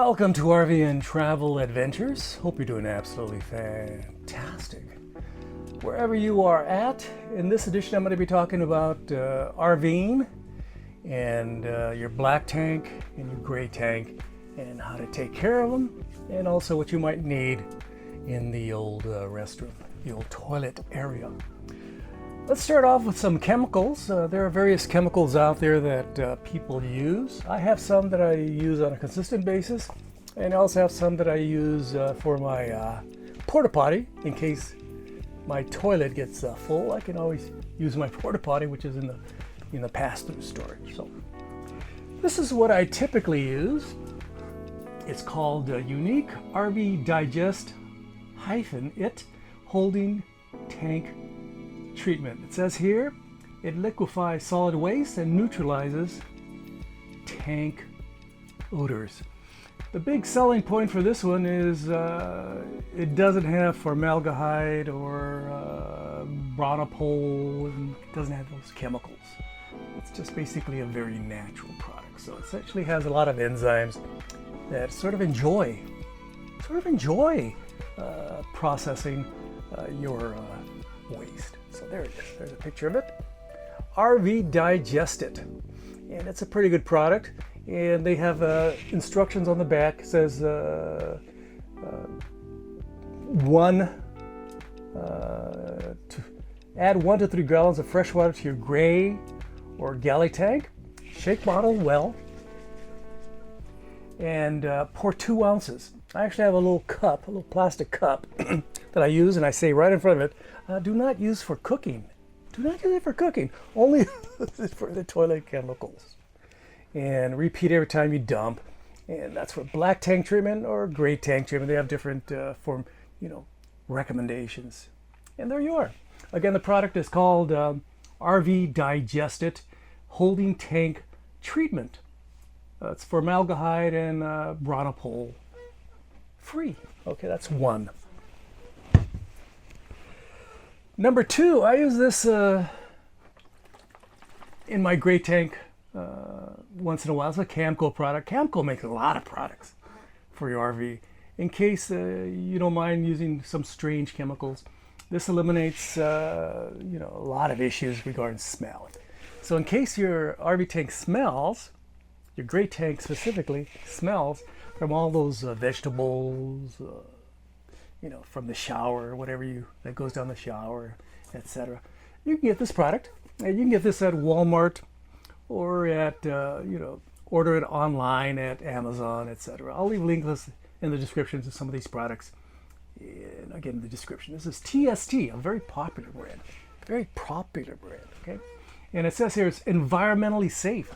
Welcome to RV and Travel Adventures. Hope you're doing absolutely fantastic. Wherever you are at, in this edition I'm going to be talking about RVing and your black tank and your gray tank and how to take care of them, and also what you might need in the old restroom, the old toilet area. Let's start off with some chemicals. There are various chemicals out there that people use. I have some that I use on a consistent basis, and I also have some that I use for my porta potty. In case my toilet gets full, I can always use my porta potty, which is in the pass-through storage. So this is what I typically use. It's called Unique RV Digest -It Holding Tank Treatment. It says here, it liquefies solid waste and neutralizes tank odors. The big selling point for this one is it doesn't have formaldehyde or bronopol, and it doesn't have those chemicals. It's just basically a very natural product. So it essentially has a lot of enzymes that sort of enjoy processing your waste. So there it is. There's a picture of it. RV Digest It. And it's a pretty good product. And they have instructions on the back. It says to add 1 to 3 gallons of fresh water to your gray or galley tank. Shake bottle well. And pour 2 ounces. I actually have a little cup, a little plastic cup that I use, and I say right in front of it, do not use for cooking. Do not use it for cooking. Only for the toilet chemicals. And repeat every time you dump. And that's for black tank treatment or gray tank treatment. They have different recommendations. And there you are. Again, the product is called RV Digest It Holding Tank Treatment. It's formaldehyde and bronopol free. Okay, that's one. Number 2, I use this in my gray tank once in a while. It's a Camco product. Camco makes a lot of products for your RV. In case you don't mind using some strange chemicals, this eliminates a lot of issues regarding smell. So in case your RV tank smells, your gray tank specifically smells from all those vegetables, from the shower, whatever that goes down the shower, etc. You can get this product, and you can get this at Walmart or at order it online at Amazon, etc. I'll leave links in the description to some of these products. And again, the description. This is TST, a very popular brand. Okay, and it says here it's environmentally safe.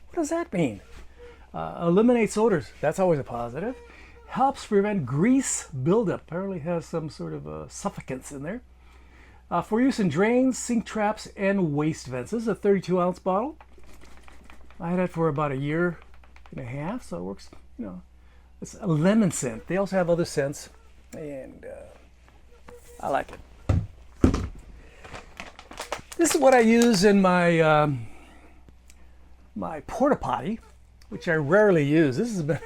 What does that mean? Eliminates odors. That's always a positive. Helps prevent grease buildup. Apparently has some sort of suffocants in there. For use in drains, sink traps, and waste vents. This is a 32-ounce bottle. I had it for about a year and a half, so it works. It's a lemon scent. They also have other scents, and I like it. This is what I use in my my porta potty, which I rarely use. This has been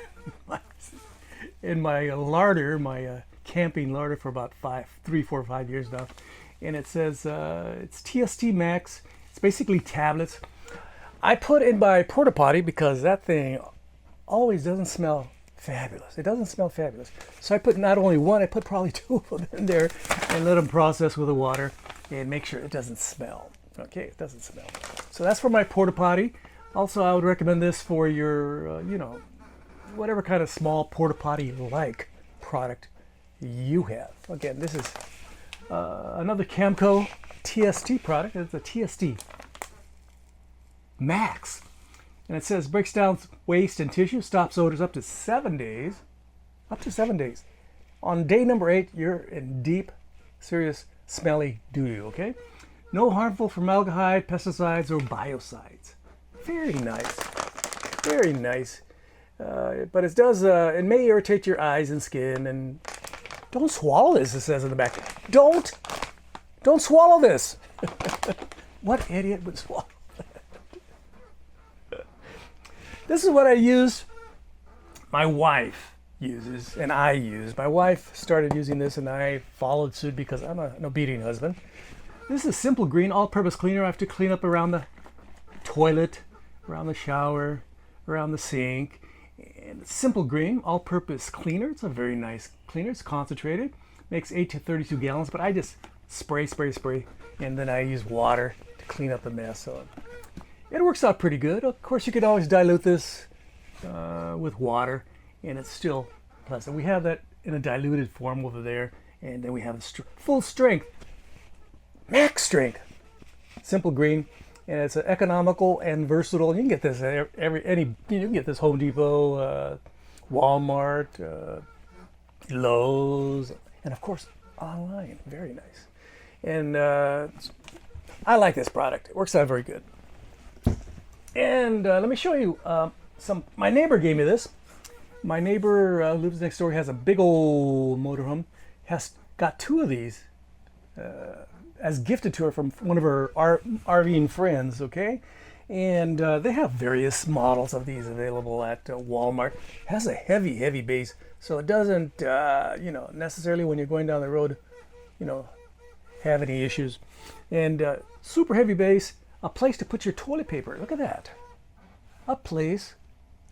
in my larder, my camping larder, for about 3, 4, 5 years now. And it says it's TST Max. It's basically tablets. I put in my porta potty because that thing always doesn't smell fabulous. It doesn't smell fabulous. So I put not only one, I put probably 2 of them in there and let them process with the water and make sure it doesn't smell. Okay, it doesn't smell. So that's for my porta potty. Also, I would recommend this for your, whatever kind of small porta potty like product you have. Again, this is another Camco TST product. It's a TST Max. And it says breaks down waste and tissue, stops odors up to 7 days. Up to 7 days. On day number 8, you're in deep, serious, smelly doo-doo, okay? No harmful formaldehyde, pesticides, or biocides. Very nice. Very nice. But it does, it may irritate your eyes and skin, and don't swallow this, it says in the back. Don't swallow this. What idiot would swallow that? This is what I use my wife uses and I use. My wife started using this and I followed suit because I'm an obedient husband. This is Simple Green all-purpose cleaner. I have to clean up around the toilet, around the shower, around the sink. And it's Simple Green all-purpose cleaner. It's a very nice cleaner. It's concentrated. Makes 8 to 32 gallons, but I just spray, and then I use water to clean up the mess. So it works out pretty good. Of course, you could always dilute this with water, and it's still pleasant. We have that in a diluted form over there, and then we have full strength, max strength, Simple Green, and it's economical and versatile. You can get this at you can get this Home Depot, Walmart, Lowe's, and of course online. Very nice, and I like this product. It works out very good. And let me show you my neighbor gave me this. My neighbor lives next door. He has a big old motorhome. Has got 2 of these as gifted to her from one of her RVing friends. Okay, and they have various models of these available at Walmart. It has a heavy base, so it doesn't necessarily when you're going down the road, have any issues. And super heavy base. A place to put your toilet paper. Look at that. A place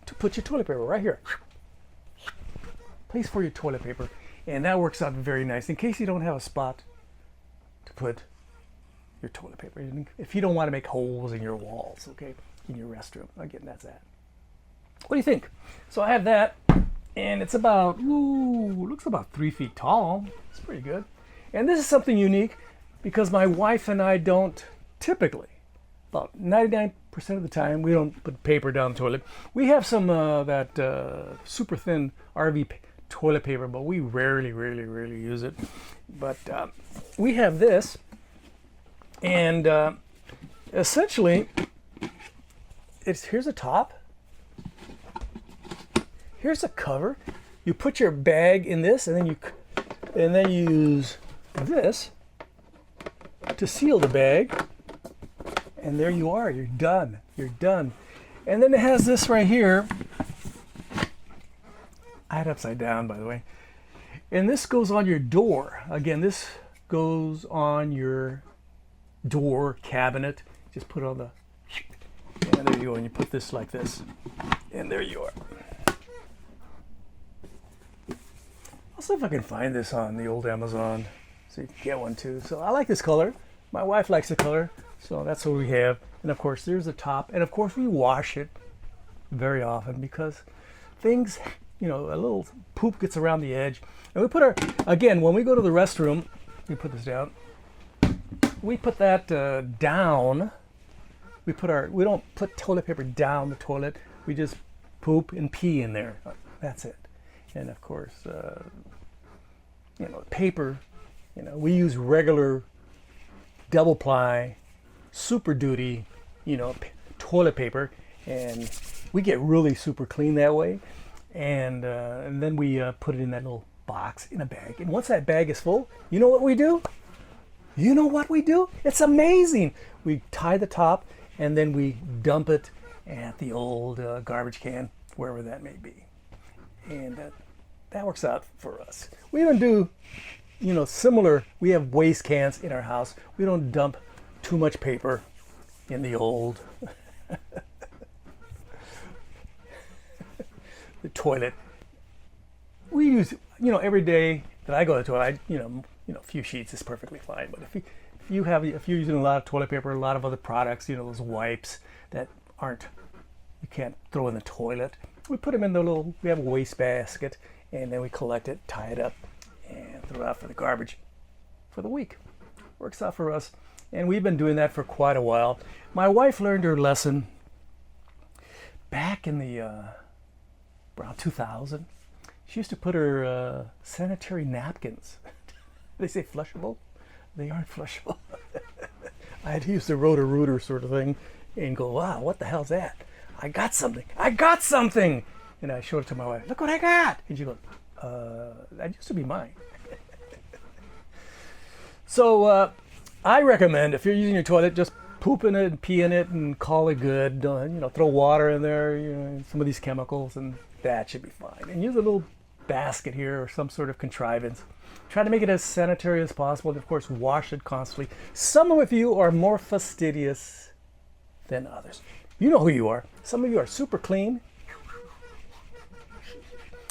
to put your toilet paper right here. Place for your toilet paper. And that works out very nice in case you don't have a spot to put your toilet paper. If you don't want to make holes in your walls, okay, in your restroom. Again, that's that. What do you think? So I have that, and it's about, looks about 3 feet tall. It's pretty good. And this is something unique because my wife and I don't typically, about 99% of the time, we don't put paper down the toilet. We have some that super thin RV toilet paper, but we rarely use it. But we have this, and essentially, here's a top, here's a cover. You put your bag in this, and then you use this to seal the bag. And there you are, you're done. And then it has this right here. I had it upside down, by the way. And this goes on your door. Again, this goes on your door cabinet. Just put it on and there you go. And you put this like this. And there you are. I'll see if I can find this on the old Amazon so you can get one too. So I like this color. My wife likes the color. So that's what we have. And of course, there's the top. And of course, we wash it very often because things, a little poop gets around the edge. And we put again, when we go to the restroom, we put this down. We put that down. We don't put toilet paper down the toilet. We just poop and pee in there. That's it. And of course, paper, we use regular double ply, Super Duty, toilet paper, and we get really super clean that way. And then we put it in that little box in a bag. And once that bag is full, you know what we do? It's amazing. We tie the top, and then we dump it at the old garbage can, wherever that may be. And that works out for us. We don't do, similar. We have waste cans in our house. We don't dump too much paper in the old the toilet. We use, every day that I go to the toilet, a few sheets is perfectly fine. But if you're using a lot of toilet paper, a lot of other products, those wipes that you can't throw in the toilet, we put them in we have a waste basket, and then we collect it, tie it up, and throw it out for the garbage for the week. Works out for us. And we've been doing that for quite a while. My wife learned her lesson back in the around 2000. She used to put her sanitary napkins. They say flushable? They aren't flushable. I had to use the Roto-Rooter sort of thing and go, wow, what the hell's that? I got something. And I showed it to my wife. Look what I got. And she goes, that used to be mine. So I recommend, if you're using your toilet, just poop in it and pee in it and call it good. Throw water in there, some of these chemicals, and that should be fine. And use a little basket here or some sort of contrivance. Try to make it as sanitary as possible, and of course wash it constantly. Some of you are more fastidious than others. You know who you are. Some of you are super clean.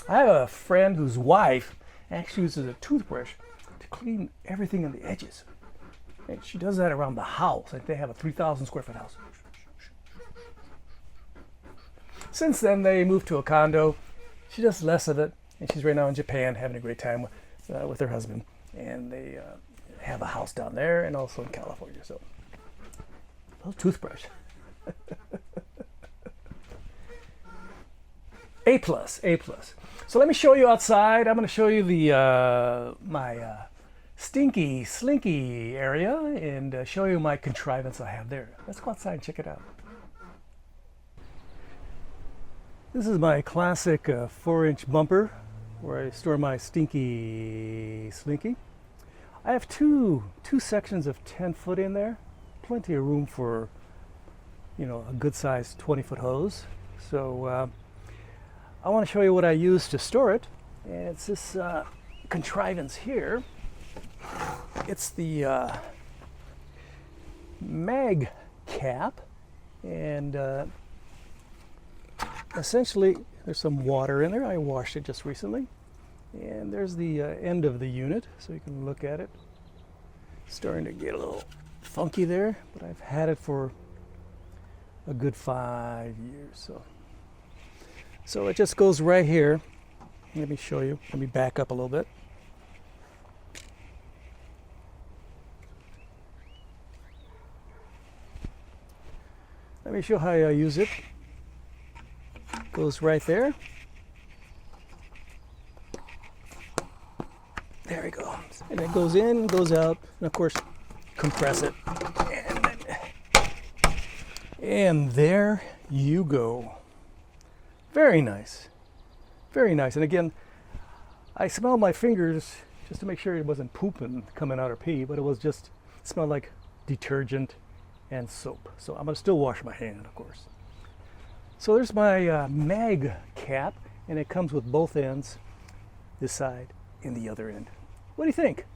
I have a friend whose wife actually uses a toothbrush to clean everything on the edges. And she does that around the house. Like they have a 3,000 square foot house. Since then, they moved to a condo. She does less of it, and she's right now in Japan having a great time with her husband. And they have a house down there and also in California. So, a little toothbrush. A plus, A plus. So let me show you outside. I'm going to show you the my stinky, slinky area and show you my contrivance I have there. Let's go outside and check it out. This is my classic 4-inch bumper where I store my stinky slinky. I have two sections of 10-foot in there. Plenty of room for, a good-sized 20-foot hose. So I want to show you what I use to store it. And it's this contrivance here. It's the mag cap, and essentially there's some water in there. I washed it just recently, and there's the end of the unit, so you can look at it. Starting to get a little funky there, but I've had it for a good 5 years. So it just goes right here. Let me show you. Let me back up a little bit. Let me show how I use it. Goes right there. There we go. And it goes in, goes out, and of course, compress it. And there you go. Very nice. Very nice. And again, I smelled my fingers just to make sure it wasn't pooping coming out or pee, but it smelled like detergent and soap. So I'm going to still wash my hand, of course. So there's my mag cap, and it comes with both ends, this side and the other end. What do you think?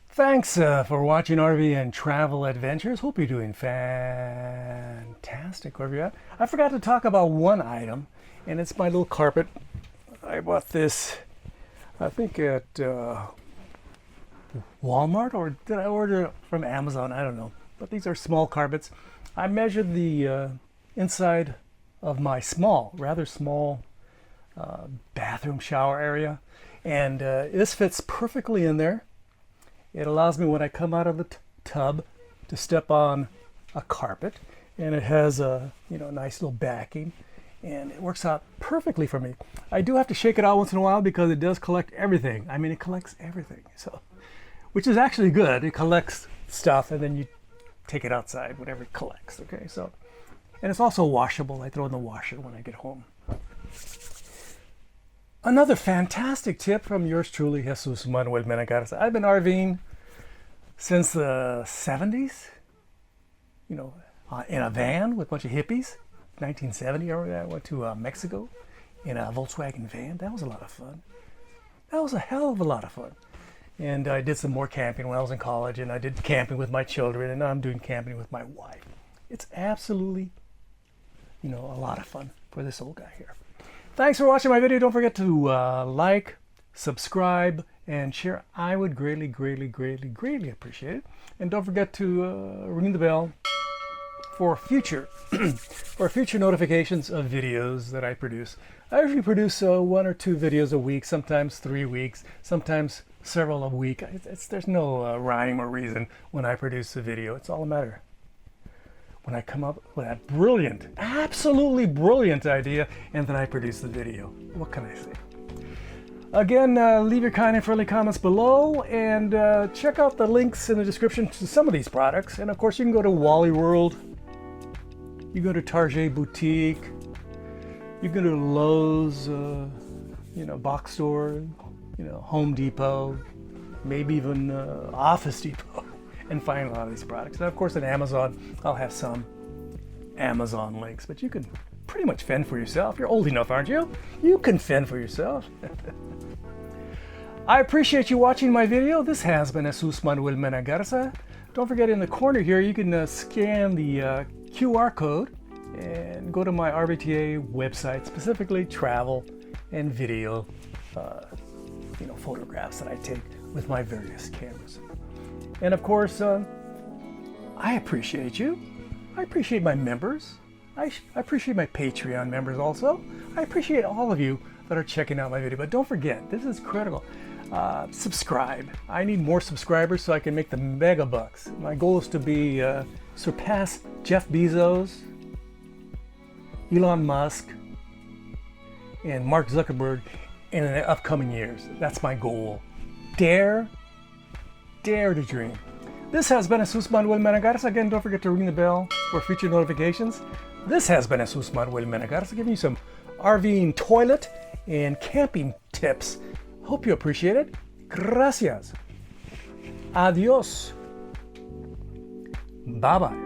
Thanks for watching RV and Travel Adventures. Hope you're doing fantastic wherever you're at. I forgot to talk about one item, and it's my little carpet. I bought this, I think at Walmart, or did I order it from Amazon? I don't know. But these are small carpets. I measured the inside of my rather small bathroom shower area, and this fits perfectly in there. It allows me, when I come out of the tub, to step on a carpet, and it has a nice little backing, and it works out perfectly for me. I do have to shake it out once in a while because it does collect everything. I mean, it collects everything, so, which is actually good. It collects stuff, and then you take it outside, whatever it collects. Okay, so, and it's also washable. I throw in the washer when I get home. Another fantastic tip from yours truly, Jesus Manuel Menegares. I've been RVing since the 70s, in a van with a bunch of hippies. 1970, I went to Mexico in a Volkswagen van. That was a lot of fun. That was a hell of a lot of fun. And I did some more camping when I was in college, and I did camping with my children, and now I'm doing camping with my wife. It's absolutely, a lot of fun for this old guy here. Thanks for watching my video. Don't forget to like, subscribe, and share. I would greatly, greatly, greatly, greatly appreciate it. And don't forget to ring the bell for future notifications of videos that I produce. I usually produce 1 or 2 videos a week, sometimes 3 weeks, sometimes several a week. There's no rhyme or reason when I produce a video. It's all a matter when I come up with that brilliant, absolutely brilliant idea, and then I produce the video. What can I say? Again, leave your kind and friendly comments below, and check out the links in the description to some of these products. And of course, you can go to Wally World, you go to Target Boutique, you can go to Lowe's, box store, Home Depot, maybe even Office Depot, and find a lot of these products. And of course, on Amazon, I'll have some Amazon links, but you can pretty much fend for yourself. You're old enough, aren't you? You can fend for yourself. I appreciate you watching my video. This has been Jesus Manuel Mena Garza. Don't forget, in the corner here, you can scan the QR code and go to my RVTA website, specifically travel and video, photographs that I take with my various cameras. And of course, I appreciate you. I appreciate my members. I appreciate my Patreon members also. I appreciate all of you that are checking out my video. But don't forget, this is critical. Subscribe. I need more subscribers so I can make the mega bucks. My goal is to surpass Jeff Bezos, Elon Musk, and Mark Zuckerberg in the upcoming years. That's my goal. Dare to dream. This has been Jesus Manuel Mena Garza. Again, don't forget to ring the bell for future notifications. This has been Jesus Manuel Mena Garza, giving you some RVing toilet and camping tips. Hope you appreciate it. Gracias. Adios. Bye-bye.